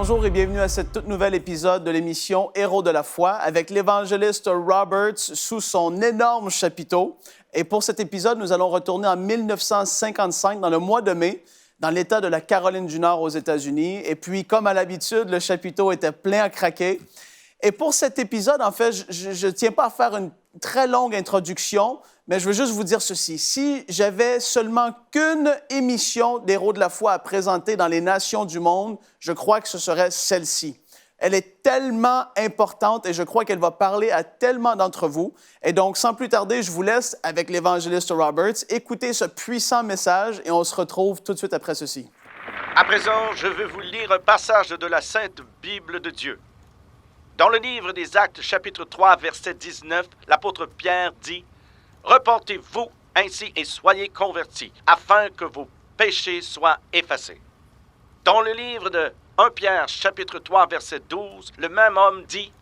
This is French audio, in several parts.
bonjour et bienvenue à cette toute nouvel épisode de l'émission Héros de la foi avec l'évangéliste Roberts sous son énorme chapiteau. Et pour cet épisode, nous allons retourner en 1955, dans le mois de mai, dans l'État de la Caroline du Nord aux États-Unis. Et puis, comme à l'habitude, le chapiteau était plein à craquer. Et pour cet épisode, en fait, je ne tiens pas à faire une très longue introduction, mais je veux juste vous dire ceci. Si j'avais seulement qu'une émission d'Héros de la foi à présenter dans les nations du monde, je crois que ce serait celle-ci. Elle est tellement importante et je crois qu'elle va parler à tellement d'entre vous. Et donc, sans plus tarder, je vous laisse avec l'évangéliste Roberts écouter ce puissant message et on se retrouve tout de suite après ceci. À présent, je veux vous lire un passage de la Sainte Bible de Dieu. Dans le livre des Actes, chapitre 3, verset 19, l'apôtre Pierre dit « Repentez-vous ainsi et soyez convertis, afin que vos péchés soient effacés. » Dans le livre de 1 Pierre, chapitre 3, verset 12, le même homme dit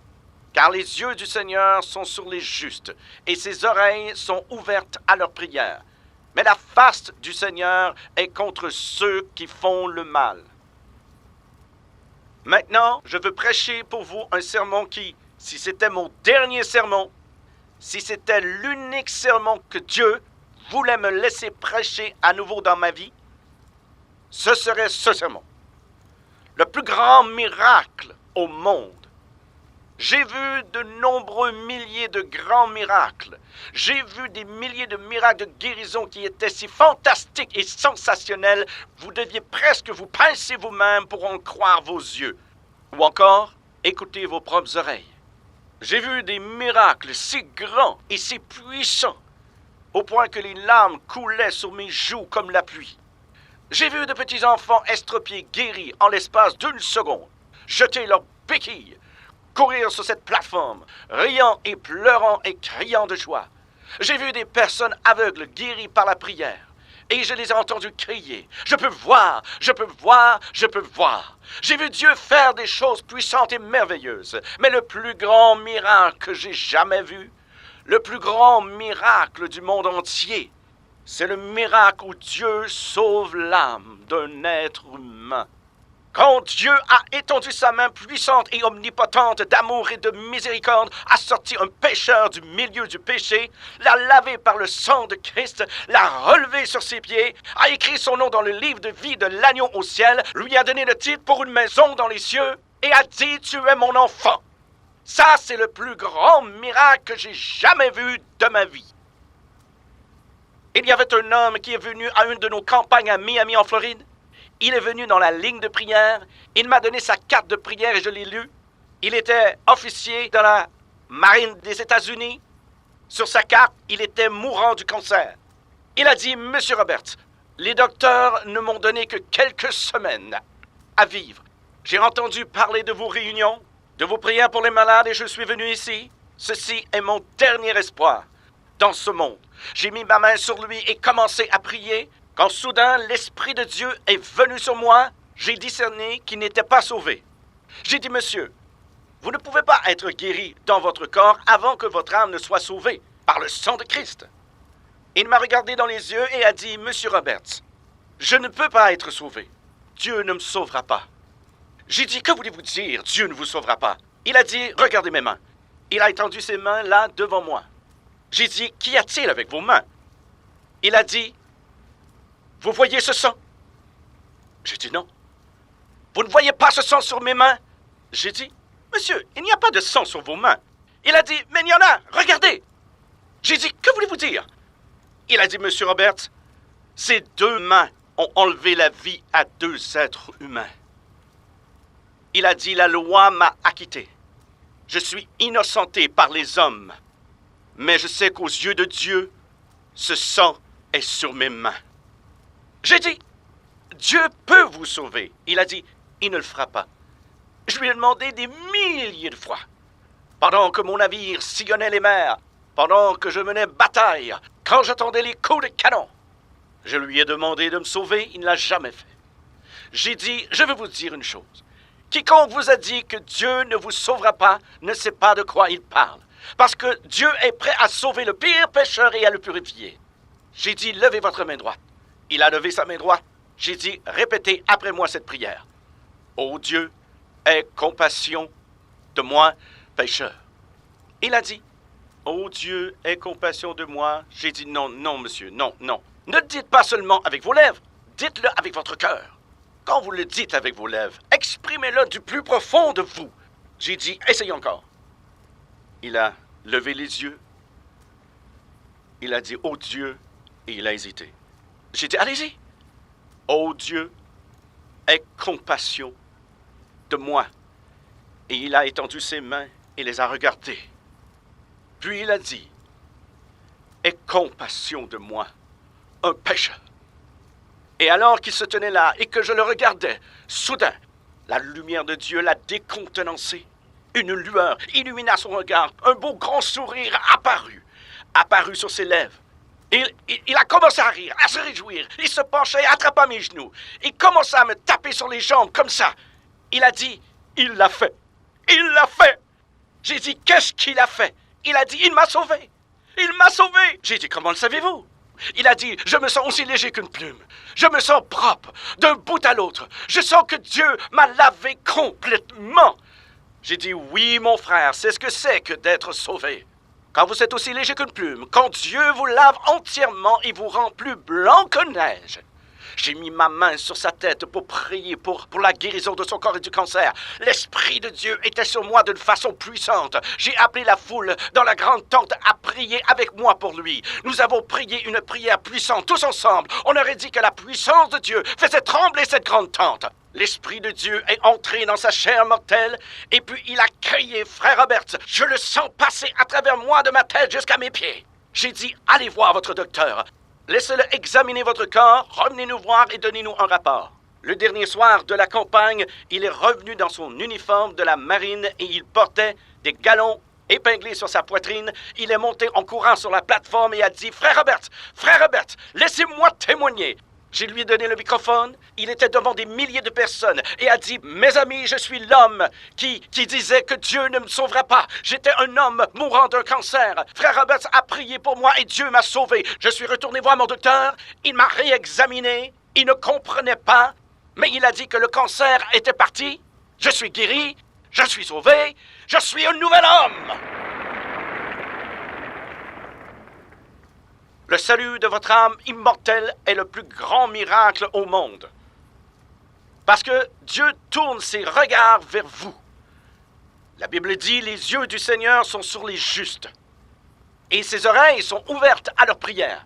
« Car les yeux du Seigneur sont sur les justes, et ses oreilles sont ouvertes à leurs prières. Mais la face du Seigneur est contre ceux qui font le mal. » Maintenant, je veux prêcher pour vous un sermon qui, si c'était mon dernier sermon, si c'était l'unique sermon que Dieu voulait me laisser prêcher à nouveau dans ma vie, ce serait ce sermon. Le plus grand miracle au monde. J'ai vu de nombreux milliers de grands miracles. J'ai vu des milliers de miracles de guérison qui étaient si fantastiques et sensationnels, vous deviez presque vous pincer vous-même pour en croire vos yeux. Ou encore, écouter vos propres oreilles. J'ai vu des miracles si grands et si puissants, au point que les larmes coulaient sur mes joues comme la pluie. J'ai vu de petits enfants estropiés guéris en l'espace d'une seconde, jeter leurs béquilles, courir sur cette plateforme, riant et pleurant et criant de joie. J'ai vu des personnes aveugles guéries par la prière. Et je les ai entendus crier. Je peux voir, je peux voir, je peux voir. J'ai vu Dieu faire des choses puissantes et merveilleuses. Mais le plus grand miracle que j'ai jamais vu, le plus grand miracle du monde entier, c'est le miracle où Dieu sauve l'âme d'un être humain. Quand Dieu a étendu sa main puissante et omnipotente d'amour et de miséricorde, a sorti un pécheur du milieu du péché, l'a lavé par le sang de Christ, l'a relevé sur ses pieds, a écrit son nom dans le livre de vie de l'agneau au ciel, lui a donné le titre pour une maison dans les cieux et a dit « Tu es mon enfant ». Ça, c'est le plus grand miracle que j'ai jamais vu de ma vie. Il y avait un homme qui est venu à une de nos campagnes à Miami en Floride. Il est venu dans la ligne de prière. Il m'a donné sa carte de prière et je l'ai lue. Il était officier dans la marine des États-Unis. Sur sa carte, il était mourant du cancer. Il a dit « Monsieur Roberts, les docteurs ne m'ont donné que quelques semaines à vivre. J'ai entendu parler de vos réunions, de vos prières pour les malades et je suis venu ici. Ceci est mon dernier espoir dans ce monde. J'ai mis ma main sur lui et commencé à prier. Quand soudain l'Esprit de Dieu est venu sur moi, j'ai discerné qu'il n'était pas sauvé. J'ai dit, monsieur, vous ne pouvez pas être guéri dans votre corps avant que votre âme ne soit sauvée par le sang de Christ. Il m'a regardé dans les yeux et a dit, monsieur Roberts, je ne peux pas être sauvé. Dieu ne me sauvera pas. J'ai dit, que voulez-vous dire, Dieu ne vous sauvera pas? Il a dit, regardez mes mains. Il a étendu ses mains là devant moi. J'ai dit, qu'y a-t-il avec vos mains? Il a dit, vous voyez ce sang? J'ai dit non. Vous ne voyez pas ce sang sur mes mains? J'ai dit, monsieur, il n'y a pas de sang sur vos mains. Il a dit, mais il y en a, regardez. J'ai dit, que voulez-vous dire? Il a dit, monsieur Roberts, ces deux mains ont enlevé la vie à deux êtres humains. Il a dit, la loi m'a acquitté. Je suis innocenté par les hommes. Mais je sais qu'aux yeux de Dieu, ce sang est sur mes mains. J'ai dit, Dieu peut vous sauver. Il a dit, il ne le fera pas. Je lui ai demandé des milliers de fois. Pendant que mon navire sillonnait les mers, pendant que je menais bataille, quand j'entendais les coups de canon, je lui ai demandé de me sauver, il ne l'a jamais fait. J'ai dit, je veux vous dire une chose. Quiconque vous a dit que Dieu ne vous sauvera pas ne sait pas de quoi il parle. Parce que Dieu est prêt à sauver le pire pécheur et à le purifier. J'ai dit, levez votre main droite. Il a levé sa main droite. J'ai dit, répétez après moi cette prière. Ô Dieu, aie compassion de moi, pécheur. Il a dit, ô Dieu, aie compassion de moi. J'ai dit, non, non, monsieur, non, non. Ne dites pas seulement avec vos lèvres, dites-le avec votre cœur. Quand vous le dites avec vos lèvres, exprimez-le du plus profond de vous. J'ai dit, essayez encore. Il a levé les yeux. Il a dit, ô Dieu, et il a hésité. J'ai dit, allez-y. Ô Dieu, aie compassion de moi. Et il a étendu ses mains et les a regardées. Puis il a dit, aie compassion de moi, un pécheur. Et alors qu'il se tenait là et que je le regardais, soudain, la lumière de Dieu l'a décontenancé. Une lueur illumina son regard, un beau grand sourire apparut sur ses lèvres. Il a commencé à rire, à se réjouir. Il se penchait, attrapa mes genoux. Il commença à me taper sur les jambes comme ça. Il a dit, il l'a fait. Il l'a fait. J'ai dit, qu'est-ce qu'il a fait? Il a dit, il m'a sauvé. Il m'a sauvé. J'ai dit, comment le savez-vous? Il a dit, je me sens aussi léger qu'une plume. Je me sens propre d'un bout à l'autre. Je sens que Dieu m'a lavé complètement. J'ai dit, oui, mon frère, c'est ce que c'est que d'être sauvé. Quand vous êtes aussi léger qu'une plume, quand Dieu vous lave entièrement et vous rend plus blanc que neige. J'ai mis ma main sur sa tête pour prier pour la guérison de son corps et du cancer. L'Esprit de Dieu était sur moi d'une façon puissante. J'ai appelé la foule dans la grande tente à prier avec moi pour lui. Nous avons prié une prière puissante tous ensemble. On aurait dit que la puissance de Dieu faisait trembler cette grande tente. L'Esprit de Dieu est entré dans sa chair mortelle et puis il a crié, frère Robert, je le sens passer à travers moi de ma tête jusqu'à mes pieds. J'ai dit, allez voir votre docteur. Laissez-le examiner votre corps, revenez nous voir et donnez-nous un rapport. Le dernier soir de la campagne, il est revenu dans son uniforme de la marine et il portait des galons épinglés sur sa poitrine. Il est monté en courant sur la plateforme et a dit, frère Robert, laissez-moi témoigner. Je lui ai donné le microphone, il était devant des milliers de personnes et a dit « Mes amis, je suis l'homme qui disait que Dieu ne me sauvera pas. J'étais un homme mourant d'un cancer. Frère Roberts a prié pour moi et Dieu m'a sauvé. Je suis retourné voir mon docteur, il m'a réexaminé, il ne comprenait pas, mais il a dit que le cancer était parti. Je suis guéri, je suis sauvé, je suis un nouvel homme. » Le salut de votre âme immortelle est le plus grand miracle au monde. Parce que Dieu tourne ses regards vers vous. La Bible dit, les yeux du Seigneur sont sur les justes. Et ses oreilles sont ouvertes à leurs prières.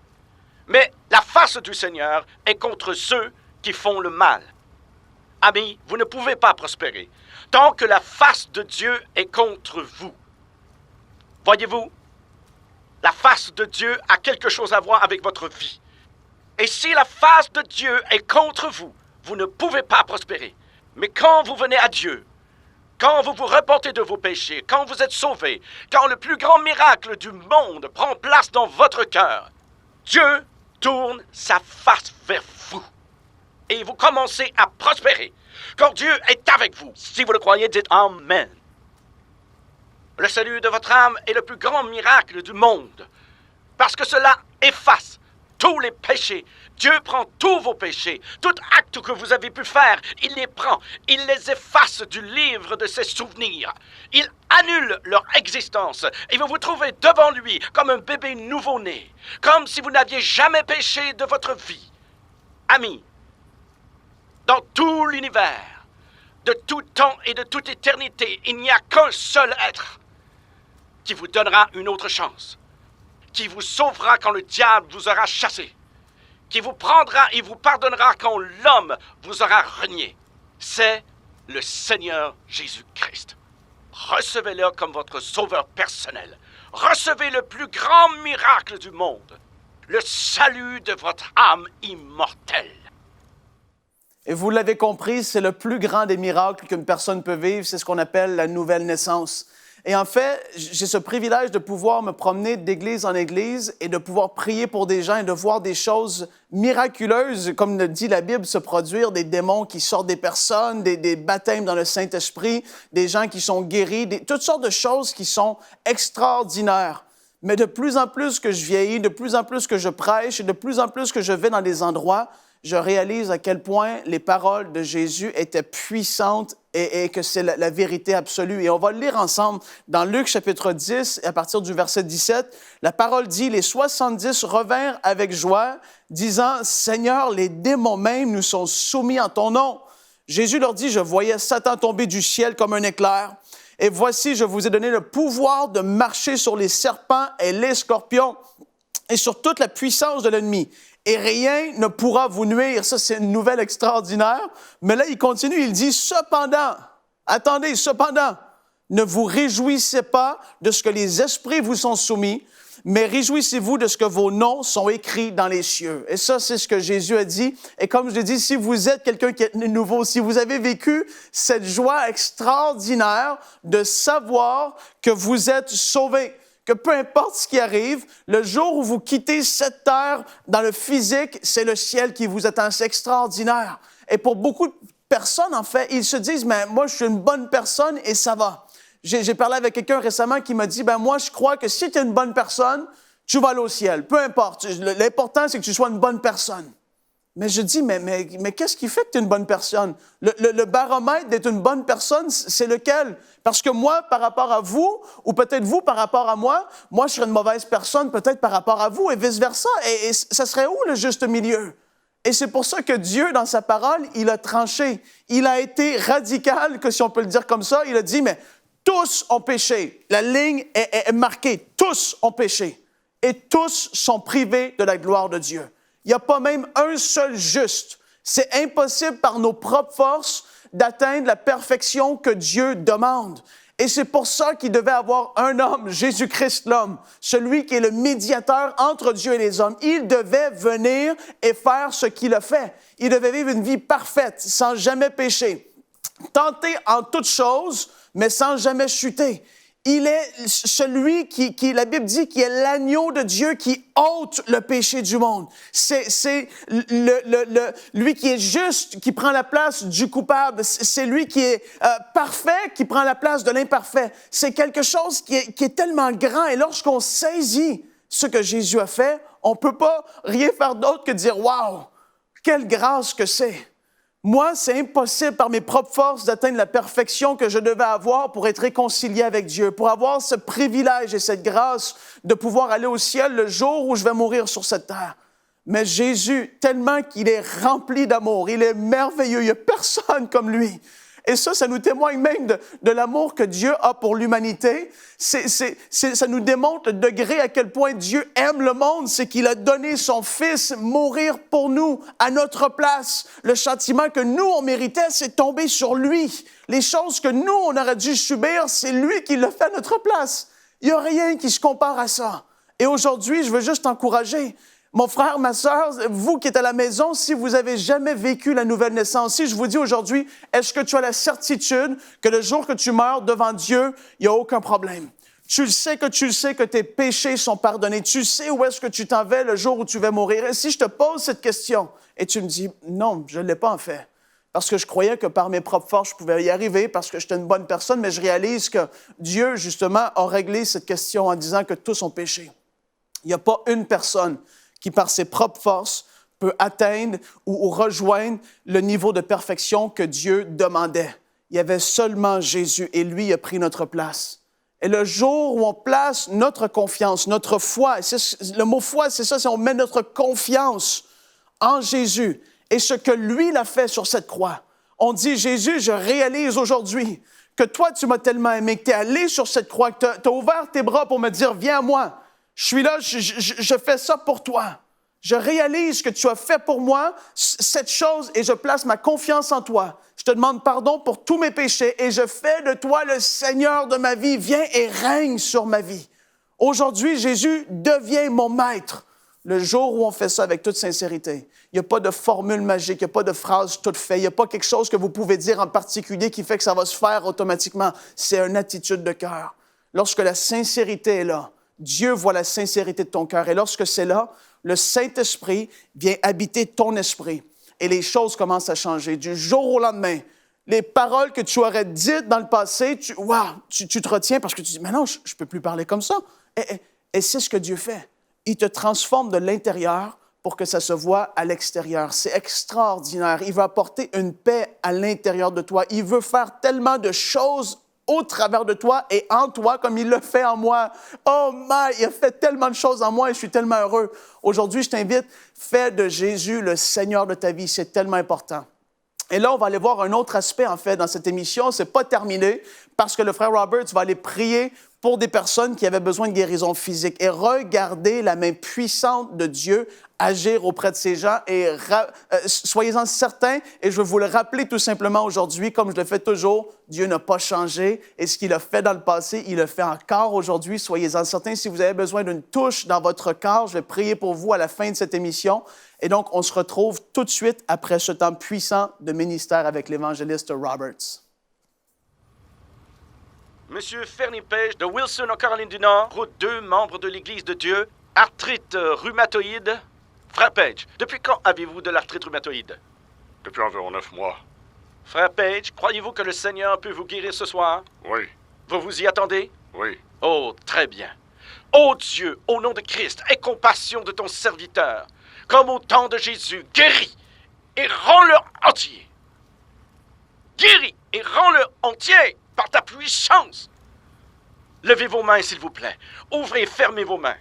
Mais la face du Seigneur est contre ceux qui font le mal. Amis, vous ne pouvez pas prospérer tant que la face de Dieu est contre vous. Voyez-vous, la face de Dieu a quelque chose à voir avec votre vie. Et si la face de Dieu est contre vous, vous ne pouvez pas prospérer. Mais quand vous venez à Dieu, quand vous vous repentez de vos péchés, quand vous êtes sauvés, quand le plus grand miracle du monde prend place dans votre cœur, Dieu tourne sa face vers vous. Et vous commencez à prospérer. Quand Dieu est avec vous, si vous le croyez, dites Amen. Le salut de votre âme est le plus grand miracle du monde. Parce que cela efface tous les péchés. Dieu prend tous vos péchés, tout acte que vous avez pu faire, il les prend, il les efface du livre de ses souvenirs. Il annule leur existence et vous vous trouvez devant lui comme un bébé nouveau-né, comme si vous n'aviez jamais péché de votre vie. Amis, dans tout l'univers, de tout temps et de toute éternité, il n'y a qu'un seul être qui vous donnera une autre chance, qui vous sauvera quand le diable vous aura chassé, qui vous prendra et vous pardonnera quand l'homme vous aura renié. C'est le Seigneur Jésus-Christ. Recevez-le comme votre sauveur personnel. Recevez le plus grand miracle du monde, le salut de votre âme immortelle. Et vous l'avez compris, c'est le plus grand des miracles qu'une personne peut vivre, c'est ce qu'on appelle la nouvelle naissance. Et en fait, j'ai ce privilège de pouvoir me promener d'église en église et de pouvoir prier pour des gens et de voir des choses miraculeuses, comme le dit la Bible, se produire, des démons qui sortent des personnes, des baptêmes dans le Saint-Esprit, des gens qui sont guéris, toutes sortes de choses qui sont extraordinaires. Mais de plus en plus que je vieillis, de plus en plus que je prêche et de plus en plus que je vais dans des endroits, je réalise à quel point les paroles de Jésus étaient puissantes et que c'est la vérité absolue. Et on va le lire ensemble dans Luc chapitre 10, à partir du verset 17. La parole dit, « Les 70 revinrent avec joie, disant, « Seigneur, les démons même nous sont soumis en ton nom. » Jésus leur dit, « Je voyais Satan tomber du ciel comme un éclair. Et voici, je vous ai donné le pouvoir de marcher sur les serpents et les scorpions et sur toute la puissance de l'ennemi. Et rien ne pourra vous nuire. » Ça, c'est une nouvelle extraordinaire. Mais là, il continue, il dit, « Cependant, attendez, cependant, ne vous réjouissez pas de ce que les esprits vous sont soumis, mais réjouissez-vous de ce que vos noms sont écrits dans les cieux. » Et ça, c'est ce que Jésus a dit. Et comme je l'ai dit, si vous êtes quelqu'un qui est nouveau, si vous avez vécu cette joie extraordinaire de savoir que vous êtes sauvé, que peu importe ce qui arrive, le jour où vous quittez cette terre dans le physique, c'est le ciel qui vous attend. C'est extraordinaire. Et pour beaucoup de personnes, en fait, ils se disent, « Mais moi, je suis une bonne personne et ça va. » J'ai parlé avec quelqu'un récemment qui m'a dit, « Ben moi, je crois que si tu es une bonne personne, tu vas aller au ciel. Peu importe. L'important, c'est que tu sois une bonne personne. » Mais je dis, mais qu'est-ce qui fait que tu es une bonne personne? Le baromètre d'être une bonne personne, c'est lequel? Parce que moi, par rapport à vous, ou peut-être vous par rapport à moi je serais une mauvaise personne peut-être par rapport à vous et vice-versa. Et ça serait où le juste milieu? Et c'est pour ça que Dieu, dans sa parole, il a tranché. Il a été radical, que si on peut le dire comme ça. Il a dit, mais tous ont péché. La ligne est marquée. Tous ont péché. Et tous sont privés de la gloire de Dieu. Il n'y a pas même un seul juste. C'est impossible par nos propres forces d'atteindre la perfection que Dieu demande. Et c'est pour ça qu'il devait avoir un homme, Jésus-Christ l'homme, celui qui est le médiateur entre Dieu et les hommes. Il devait venir et faire ce qu'il a fait. Il devait vivre une vie parfaite, sans jamais pécher. Tenter en toutes choses, mais sans jamais chuter. Il est celui qui, la Bible dit, qui est l'agneau de Dieu qui ôte le péché du monde. C'est lui qui est juste, qui prend la place du coupable. C'est lui qui est parfait, qui prend la place de l'imparfait. C'est quelque chose qui est tellement grand. Et lorsqu'on saisit ce que Jésus a fait, on ne peut pas rien faire d'autre que dire « Wow, quelle grâce que c'est !» Moi, c'est impossible par mes propres forces d'atteindre la perfection que je devais avoir pour être réconcilié avec Dieu, pour avoir ce privilège et cette grâce de pouvoir aller au ciel le jour où je vais mourir sur cette terre. Mais Jésus, tellement qu'il est rempli d'amour, il est merveilleux, il n'y a personne comme lui. Et ça nous témoigne même de l'amour que Dieu a pour l'humanité. Ça nous démontre le degré à quel point Dieu aime le monde. C'est qu'il a donné son Fils mourir pour nous, à notre place. Le châtiment que nous, on méritait, c'est tombé sur lui. Les choses que nous, on aurait dû subir, c'est lui qui l'a fait à notre place. Il n'y a rien qui se compare à ça. Et aujourd'hui, je veux juste t'encourager. Mon frère, ma sœur, vous qui êtes à la maison, si vous avez jamais vécu la nouvelle naissance, si je vous dis aujourd'hui, est-ce que tu as la certitude que le jour que tu meurs devant Dieu, il n'y a aucun problème? Tu sais que tes péchés sont pardonnés. Tu sais où est-ce que tu t'en vas le jour où tu vas mourir. Et si je te pose cette question et tu me dis, non, je ne l'ai pas en fait, parce que je croyais que par mes propres forces, je pouvais y arriver, parce que j'étais une bonne personne, mais je réalise que Dieu, justement, a réglé cette question en disant que tous ont péché. Il n'y a pas une personne qui, par ses propres forces, peut atteindre ou rejoindre le niveau de perfection que Dieu demandait. Il y avait seulement Jésus et lui a pris notre place. Et le jour où on place notre confiance, notre foi, le mot foi, c'est ça, c'est on met notre confiance en Jésus et ce que lui l'a fait sur cette croix. On dit, Jésus, je réalise aujourd'hui que toi, tu m'as tellement aimé, que tu es allé sur cette croix, que tu as ouvert tes bras pour me dire, viens à moi. Je suis là, je fais ça pour toi. Je réalise que tu as fait pour moi cette chose et je place ma confiance en toi. Je te demande pardon pour tous mes péchés et je fais de toi le Seigneur de ma vie. Viens et règne sur ma vie. Aujourd'hui, Jésus devient mon maître. Le jour où on fait ça avec toute sincérité, il n'y a pas de formule magique, il n'y a pas de phrase toute faite, il n'y a pas quelque chose que vous pouvez dire en particulier qui fait que ça va se faire automatiquement. C'est une attitude de cœur. Lorsque la sincérité est là, Dieu voit la sincérité de ton cœur. Et lorsque c'est là, le Saint-Esprit vient habiter ton esprit. Et les choses commencent à changer. Du jour au lendemain, les paroles que tu aurais dites dans le passé, tu te retiens parce que tu dis, mais non, je ne peux plus parler comme ça. Et c'est ce que Dieu fait. Il te transforme de l'intérieur pour que ça se voie à l'extérieur. C'est extraordinaire. Il veut apporter une paix à l'intérieur de toi. Il veut faire tellement de choses au travers de toi et en toi comme il le fait en moi. Oh my, il a fait tellement de choses en moi et je suis tellement heureux. Aujourd'hui, je t'invite, fais de Jésus le Seigneur de ta vie. C'est tellement important. Et là, on va aller voir un autre aspect, en fait, dans cette émission. C'est pas terminé parce que le frère Roberts va aller prier pour des personnes qui avaient besoin de guérison physique. Et regardez la main puissante de Dieu agir auprès de ces gens. Et soyez-en certains, et je veux vous le rappeler tout simplement aujourd'hui, comme je le fais toujours, Dieu n'a pas changé. Et ce qu'il a fait dans le passé, il le fait encore aujourd'hui. Soyez-en certains. Si vous avez besoin d'une touche dans votre corps, je vais prier pour vous à la fin de cette émission. Et donc, on se retrouve tout de suite après ce temps puissant de ministère avec l'évangéliste Roberts. Monsieur Fernie Page de Wilson, en Caroline du Nord, route 2, membre de l'Église de Dieu, arthrite rhumatoïde. Frère Page, depuis quand avez-vous de l'arthrite rhumatoïde? Depuis environ 9 mois. Frère Page, croyez-vous que le Seigneur peut vous guérir ce soir? Oui, Vous vous y attendez? oui. Oh, très bien. Ô Dieu, au nom de Christ, aie compassion de ton serviteur. Comme au temps de Jésus, guéris et rends-le entier. Guéris et rends-le entier par ta puissance. Levez vos mains, s'il vous plaît. Ouvrez et fermez vos mains.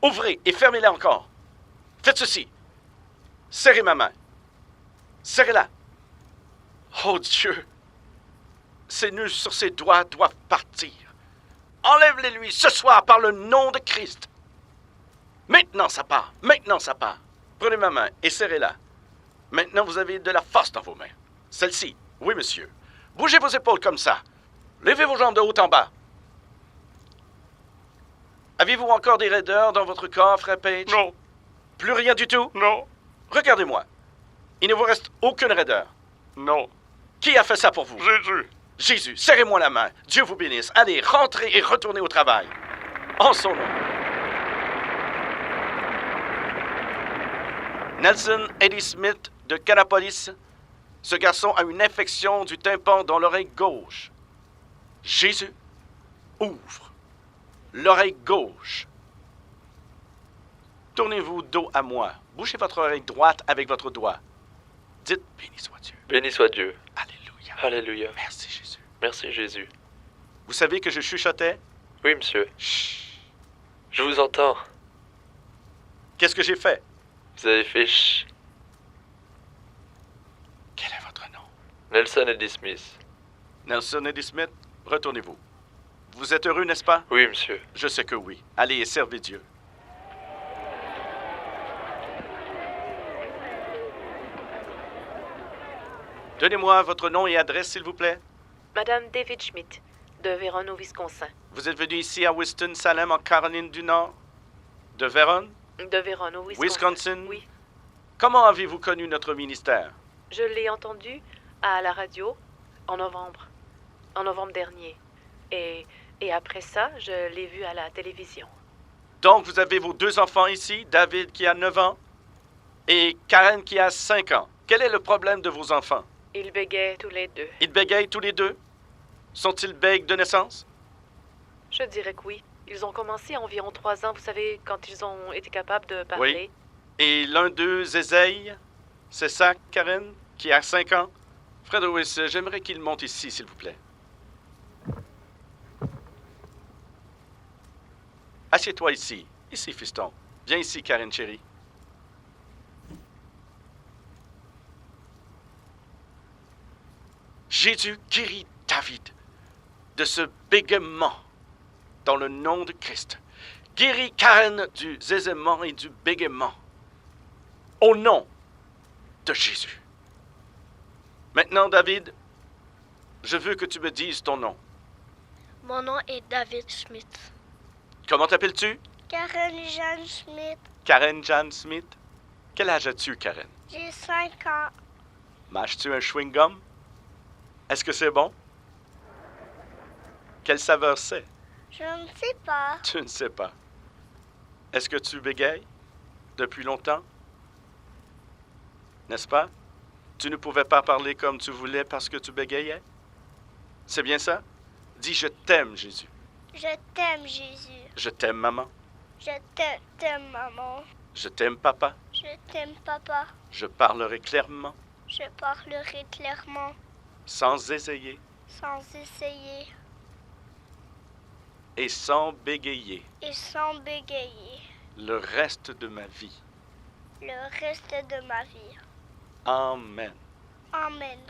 Ouvrez et fermez-les encore. Faites ceci. Serrez ma main. Serrez-la. Oh Dieu, ces nœuds sur ses doigts doivent partir. Enlève-les lui ce soir par le nom de Christ. Maintenant ça part. Maintenant ça part. Prenez ma main et serrez-la. Maintenant vous avez de la force dans vos mains. Celle-ci. Oui, monsieur. Bougez vos épaules comme ça. Levez vos jambes de haut en bas. Avez-vous encore des raideurs dans votre corps, frère Page? Non, Plus rien du tout? non, Regardez-moi. Il ne vous reste aucune raideur. non. Qui a fait ça pour vous? Jésus. Jésus, serrez-moi la main. Dieu vous bénisse. Allez, rentrez et retournez au travail. En son nom. Nelson Eddie Smith de Canapolis. Ce garçon a une infection du tympan dans l'oreille gauche. Jésus, ouvre l'oreille gauche. Tournez-vous dos à moi. Bougez votre oreille droite avec votre doigt. Dites, béni soit Dieu. Béni soit Dieu. Alléluia. Alléluia. Merci Jésus. Merci Jésus. Vous savez que je chuchotais? Oui, monsieur. Chut. Je vous entends. Qu'est-ce que j'ai fait? Vous avez fait chut. Quel est votre nom? Nelson Eddie Smith. Nelson Eddie Smith, retournez-vous. Vous êtes heureux, n'est-ce pas? Oui, monsieur. Je sais que oui. Allez et servez Dieu. Donnez-moi votre nom et adresse, s'il vous plaît. Madame David Schmidt, de Vérone au Wisconsin. Vous êtes venu ici à Winston-Salem, en Caroline du Nord? De Vérone? De Vérone au Wisconsin. Wisconsin? Oui. Comment avez-vous connu notre ministère? Je l'ai entendu à la radio en novembre dernier. Et après ça, je l'ai vu à la télévision. Donc, vous avez vos deux enfants ici, David qui a 9 ans et Karen qui a 5 ans. Quel est le problème de vos enfants? Ils bégaient tous les deux. Ils bégayent tous les deux? Sont-ils bègues de naissance? Je dirais que oui. Ils ont commencé à environ 3 ans, vous savez, quand ils ont été capables de parler. Et l'un d'eux zézeille? C'est ça, Karen, qui a 5 ans? Fred Owis, j'aimerais qu'il monte ici, s'il vous plaît. Assieds-toi ici. Ici, fiston. Viens ici, Karen, chérie. Jésus guérit David de ce bégaiement dans le nom de Christ. Guéris Karen du zézaiement et du bégaiement au nom de Jésus. Maintenant, David, je veux que tu me dises ton nom. Mon nom est David Schmidt. Comment t'appelles-tu? Karen Jeanne Schmidt. Karen Jan Smith. Quel âge as-tu, Karen? J'ai 5 ans. Mâches-tu un chewing-gum? Est-ce que c'est bon? Quelle saveur c'est? Je ne sais pas. Tu ne sais pas. Est-ce que tu bégayes depuis longtemps? N'est-ce pas? Tu ne pouvais pas parler comme tu voulais parce que tu bégayais? C'est bien ça? Dis « Je t'aime, Jésus. Je t'aime, Jésus. Je t'aime, maman. Je t'aime, maman. Je t'aime, papa. Je Je t'aime, papa. Je parlerai clairement, Je parlerai clairement, sans essayer sans essayer et sans bégayer et sans bégayer le reste de ma vie. le reste de ma vie. Amen. Amen.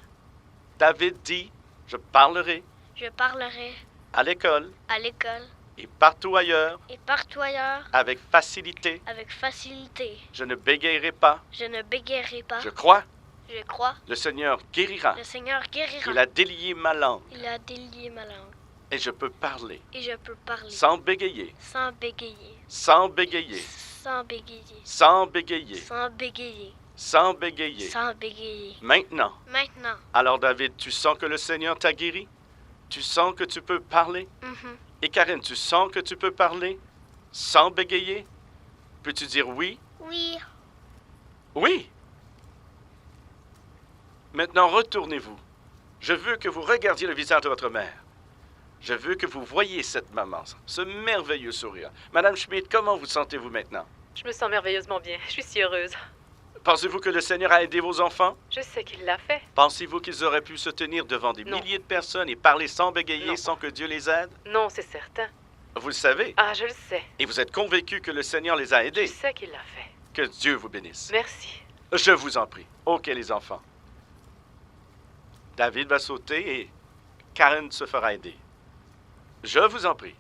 David dit, je parlerai Je parlerai à l'école à l'école et partout ailleurs et partout ailleurs avec facilité. avec facilité. Je ne bégayerai pas. Je ne bégayerai pas. Je crois, Je crois. le Seigneur guérira. Le Seigneur guérira. Il a délié ma langue Il a délié ma langue. et je peux parler Et je peux parler sans bégayer, sans bégayer. sans bégayer, Sans bégayer. sans bégayer, Sans bégayer. sans bégayer. Sans bégayer. Maintenant, Maintenant. alors David, tu sens que le Seigneur t'a guéri? Tu sens que tu peux parler? Mhm. Et Karen, tu sens que tu peux parler sans bégayer? Peux-tu dire oui? Oui. Oui! Maintenant, retournez-vous. Je veux que vous regardiez le visage de votre mère. Je veux que vous voyiez cette maman, ce merveilleux sourire. Madame Schmidt, comment vous sentez-vous maintenant? Je me sens merveilleusement bien. Je suis si heureuse. Pensez-vous que le Seigneur a aidé vos enfants? Je sais qu'il l'a fait. Pensez-vous qu'ils auraient pu se tenir devant des Non. milliers de personnes et parler sans bégayer, Non. sans que Dieu les aide? Non, c'est certain. Vous le savez. Ah, je le sais. Et vous êtes convaincu que le Seigneur les a Je aidés. sais qu'il l'a fait. Que Dieu vous bénisse. Merci. Je vous en prie. OK, les enfants. David va sauter et Karen se fera aider. Je vous en prie.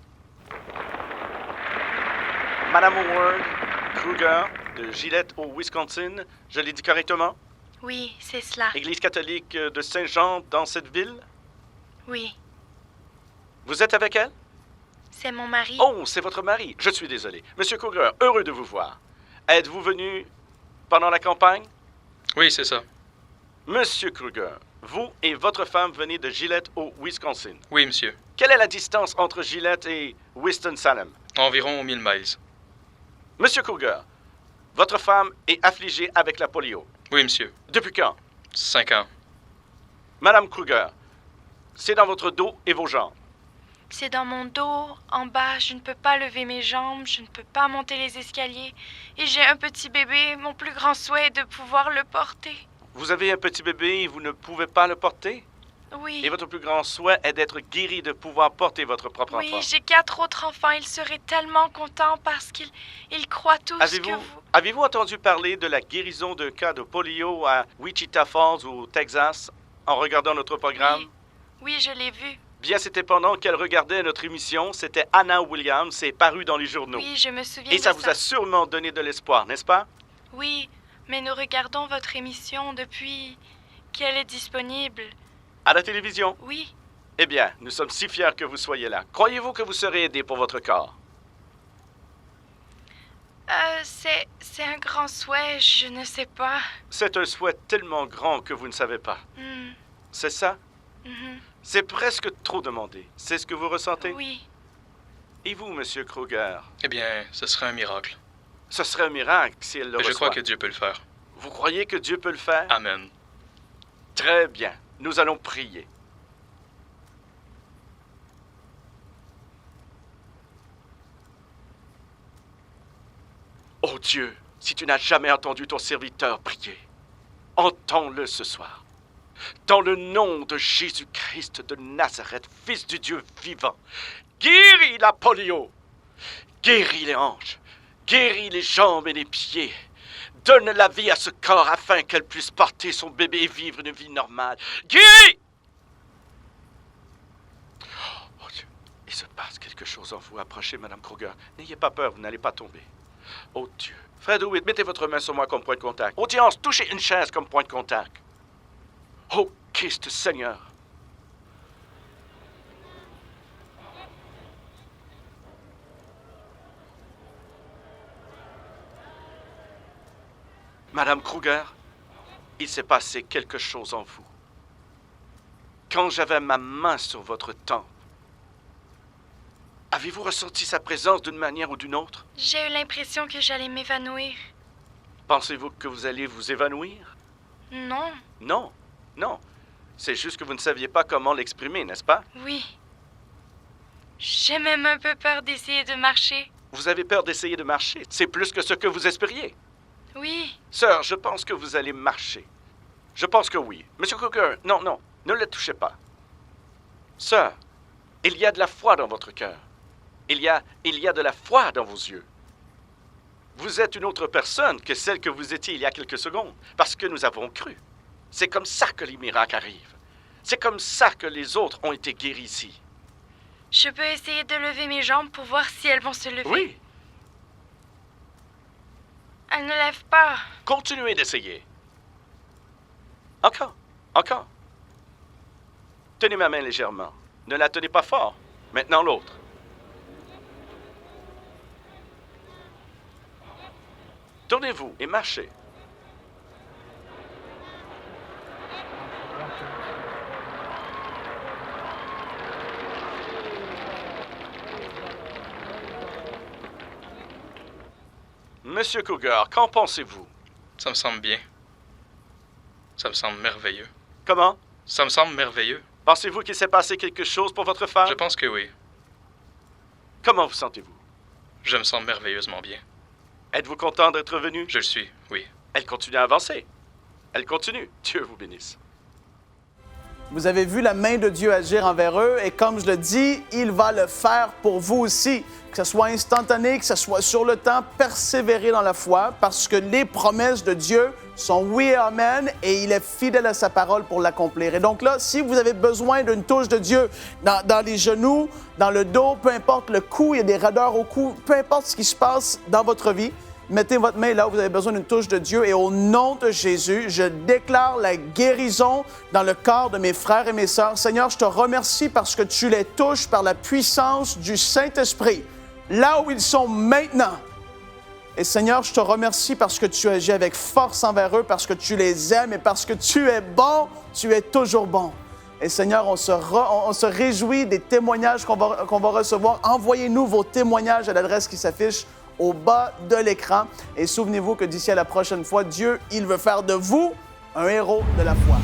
Madame Howard Kruger de Gillette au Wisconsin, je l'ai dit correctement? Oui, c'est cela. Église catholique de Saint-Jean dans cette ville? Oui, Vous êtes avec elle? c'est mon mari. Oh, c'est votre mari. Je suis désolé. Monsieur Kruger, heureux de vous voir. Êtes-vous venu pendant la campagne? Oui, c'est ça. Monsieur Kruger, vous et votre femme venez de Gillette au Wisconsin. Oui, monsieur. Quelle est la distance entre Gillette et Winston-Salem? Environ 1000 miles. Monsieur Kruger, votre femme est affligée avec la polio. Oui, monsieur. Depuis quand? 5 ans. Madame Kruger, c'est dans votre dos et vos jambes. C'est dans mon dos, en bas, je ne peux pas lever mes jambes, je ne peux pas monter les escaliers. Et j'ai un petit bébé, mon plus grand souhait est de pouvoir le porter. Vous avez un petit bébé et vous ne pouvez pas le porter? Oui, Et votre plus grand souhait est d'être guéri, de pouvoir porter votre propre oui, enfant. j'ai 4 autres enfants, ils seraient tellement contents parce qu'ils croient tous que vous... Avez-vous entendu parler de la guérison d'un cas de polio à Wichita Falls, au Texas, en regardant notre programme? Oui, je l'ai vu. Bien, c'était pendant qu'elle regardait notre émission. C'était Anna Williams, c'est paru dans les journaux. Oui, je me souviens Et de ça vous a sûrement donné de l'espoir, n'est-ce pas? Oui, mais nous regardons votre émission depuis qu'elle est disponible. À la télévision? Oui, Eh bien, nous sommes si fiers que vous soyez là. Croyez-vous que vous serez aidé pour votre corps? c'est un grand souhait, je ne sais pas. C'est un souhait tellement grand que vous ne savez pas. Hmm, C'est ça? mhm. C'est presque trop demandé. C'est ce que vous ressentez? Oui, Et vous, Monsieur Kruger? Eh bien, ce serait un miracle. Ce serait un miracle si elle le Mais je reçoit. crois que Dieu peut le faire. Vous croyez que Dieu peut le faire? Amen. Très bien. Nous allons prier. Oh Dieu, si tu n'as jamais entendu ton serviteur prier, entends-le ce soir. Dans le nom de Jésus-Christ de Nazareth, Fils du Dieu vivant, guéris la polio, guéris les hanches, guéris les jambes et les pieds. Donne la vie à ce corps afin qu'elle puisse porter son bébé et vivre une vie normale. Guéris! Oh Dieu, il se passe quelque chose en vous. Approchez, Madame Kruger. N'ayez pas peur, vous n'allez pas tomber. Oh Dieu. Fred Hewitt, mettez votre main sur moi comme point de contact. Audience, touchez une chaise comme point de contact. Oh Christ Seigneur. Madame Kruger, il s'est passé quelque chose en vous. Quand j'avais ma main sur votre tempe, avez-vous ressenti sa présence d'une manière ou d'une autre? j'ai eu l'impression que j'allais m'évanouir. Pensez-vous que vous allez vous évanouir? Non, Non, non. C'est juste que vous ne saviez pas comment l'exprimer, n'est-ce pas? oui. J'ai même un peu peur d'essayer de marcher. Vous avez peur d'essayer de marcher. C'est plus que ce que vous espériez. Oui. Sœur, je pense que vous allez marcher. Je pense que oui. Monsieur Cougar, non, non, ne le touchez pas. Sœur, il y a de la foi dans votre cœur. Il y a de la foi dans vos yeux. Vous êtes une autre personne que celle que vous étiez il y a quelques secondes, parce que nous avons cru. C'est comme ça que les miracles arrivent. C'est comme ça que les autres ont été guéris ici. Je peux essayer de lever mes jambes pour voir si elles vont se lever. Oui, Elles ne lèvent pas. continuez d'essayer. Encore, encore. Tenez ma main légèrement. Ne la tenez pas fort. Maintenant l'autre. Tournez-vous et marchez. Monsieur Cougar, qu'en pensez-vous? Ça me semble bien. Ça me semble merveilleux. Comment? Ça me semble merveilleux. Pensez-vous qu'il s'est passé quelque chose pour votre femme? Je pense que oui. Comment vous sentez-vous? Je me sens merveilleusement bien. Êtes-vous content d'être venu? Je le suis, oui. Elle continue à avancer. Elle continue. Dieu vous bénisse. Vous avez vu la main de Dieu agir envers eux et comme je le dis, il va le faire pour vous aussi. Que ce soit instantané, que ce soit sur le temps, persévérez dans la foi parce que les promesses de Dieu sont oui et amen et il est fidèle à sa parole pour l'accomplir. Et donc là, si vous avez besoin d'une touche de Dieu dans les genoux, dans le dos, peu importe le cou, il y a des raideurs au cou, peu importe ce qui se passe dans votre vie, mettez votre main là où vous avez besoin d'une touche de Dieu et au nom de Jésus, je déclare la guérison dans le corps de mes frères et mes sœurs. Seigneur, je te remercie parce que tu les touches par la puissance du Saint-Esprit, là où ils sont maintenant. Et Seigneur, je te remercie parce que tu agis avec force envers eux, parce que tu les aimes et parce que tu es bon, tu es toujours bon. Et Seigneur, on se réjouit des témoignages qu'on va recevoir. Envoyez-nous vos témoignages à l'adresse qui s'affiche au bas de l'écran. Et souvenez-vous que d'ici à la prochaine fois, Dieu, il veut faire de vous un héros de la foi.